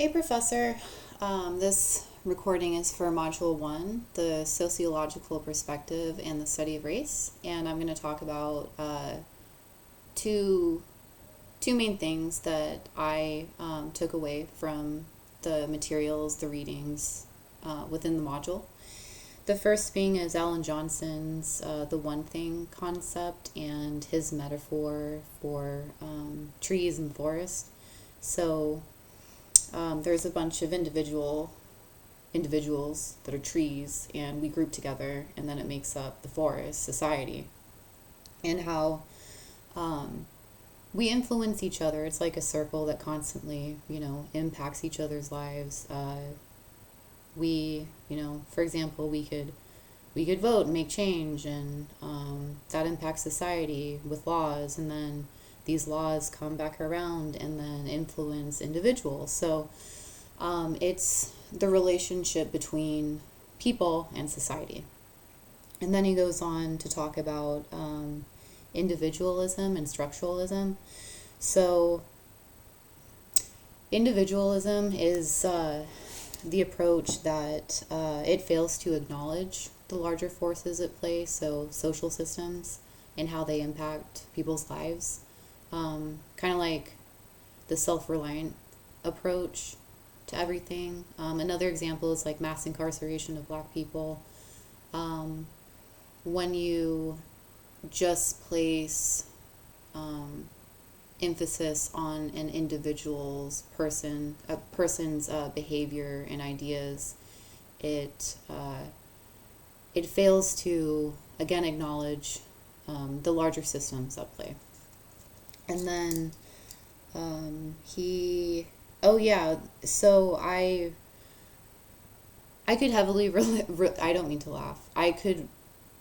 Hey, Professor. This recording is for Module 1, the Sociological Perspective and the Study of Race. And I'm going to talk about two, two main things that I took away from the materials, the readings within the module. The first being is Alan Johnson's the one thing concept and his metaphor for trees and forest. So there's a bunch of individuals that are trees, and we group together, and then it makes up the forest society, and how we influence each other. It's like a circle that constantly, impacts each other's lives. For example, we could vote and make change, and that impacts society with laws, and then these laws come back around and then influence individuals. So it's the relationship between people and society. And then he goes on to talk about individualism and structuralism. So individualism is the approach that it fails to acknowledge the larger forces at play, so social systems and how they impact people's lives. Kind of like the self-reliant approach to everything. Another example is like mass incarceration of black people. When you just place emphasis on an a person's behavior and ideas, it fails to again acknowledge the larger systems at play. And then so I could heavily I don't mean to laugh. I could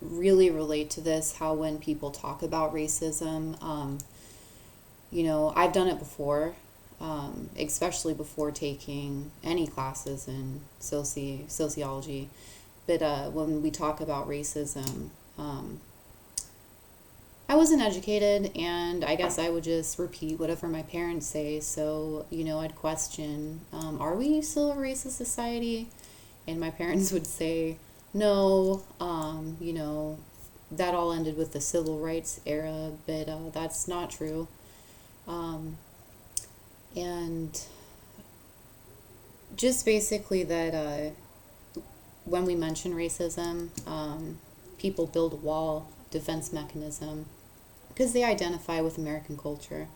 really relate to this, how when people talk about racism, I've done it before, especially before taking any classes in sociology. But when we talk about racism, I wasn't educated, and I guess I would just repeat whatever my parents say. So, I'd question, are we still a racist society? And my parents would say, no, that all ended with the civil rights era, but that's not true. And just basically that when we mention racism, people build a wall, defense mechanism, because they identify with American culture,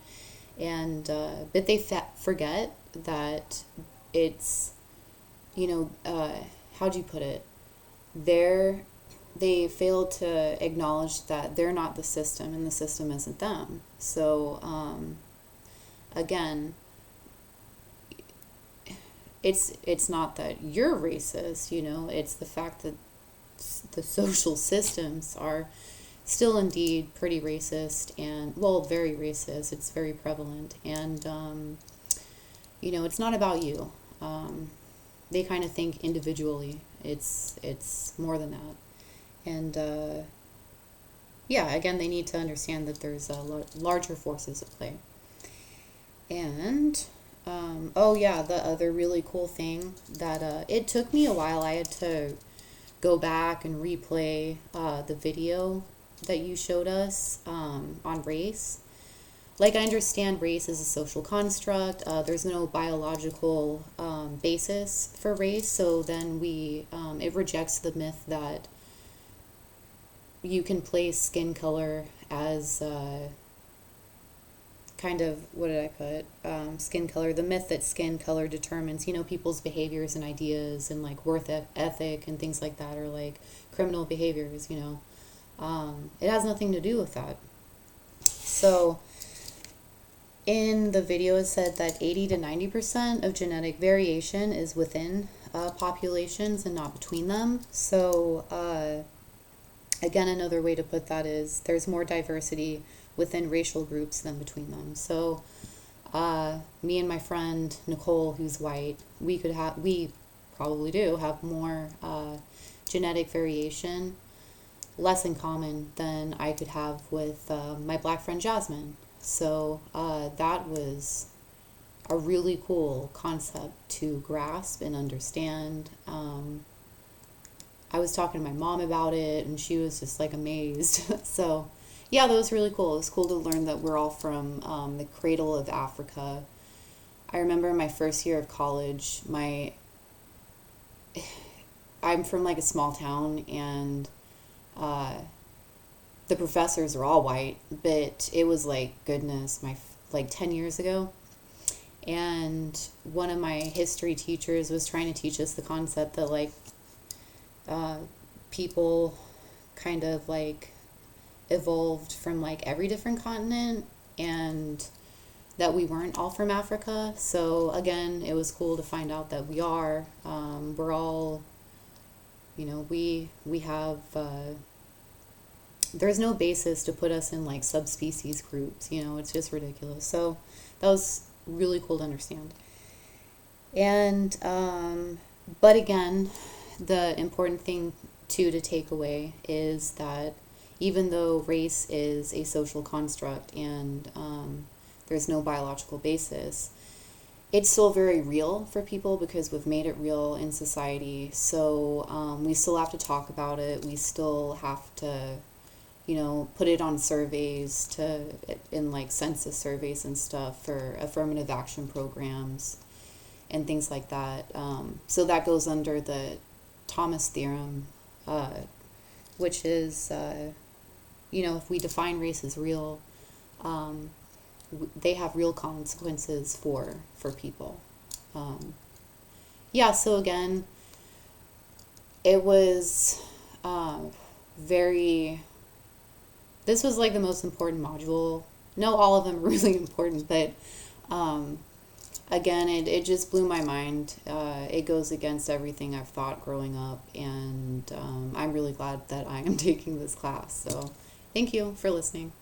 and but they forget that it's, how do you put it? They fail to acknowledge that they're not the system, and the system isn't them. So again, it's not that you're racist, it's the fact that the social systems are still indeed pretty racist, and well, very racist. It's very prevalent, and it's not about you. They kind of think individually. It's more than that, and again, they need to understand that there's larger forces at play. And the other really cool thing that it took me a while. I had to go back and replay the video that you showed us on race. Like, I understand race is a social construct. There's no biological basis for race, so then it rejects the myth that you can place skin color as what did I put? Skin color. The myth that skin color determines, people's behaviors and ideas and like worth ethic and things like that, or like criminal behaviors. It has nothing to do with that. So in the video, it said that 80 to 90% of genetic variation is within populations and not between them. So again, another way to put that is there's more diversity within racial groups than between them. So me and my friend Nicole, who's white, we probably do have more genetic variation, less in common than I could have with my black friend Jasmine. So that was a really cool concept to grasp and understand. I was talking to my mom about it, and she was just like amazed. So, yeah, that was really cool. It was cool to learn that we're all from the cradle of Africa. I remember my first year of college, I'm from like a small town, and uh, the professors are all white, but it was like, goodness, like 10 years ago. And one of my history teachers was trying to teach us the concept that like uh, people kind of like evolved from like every different continent, and that we weren't all from Africa. So again, it was cool to find out that we are. We're all, we have. There's no basis to put us in like subspecies groups. It's just ridiculous. So that was really cool to understand. And but again, the important thing too to take away is that even though race is a social construct and there's no biological basis, it's still very real for people because we've made it real in society. So we still have to talk about it. We still have to, put it on surveys in like census surveys and stuff for affirmative action programs and things like that. So that goes under the Thomas theorem, which is, if we define race as real, they have real consequences for people. Yeah, so again, it was this was like the most important module. No, all of them are really important, but again, it just blew my mind. It goes against everything I've thought growing up, and I'm really glad that I am taking this class. So thank you for listening.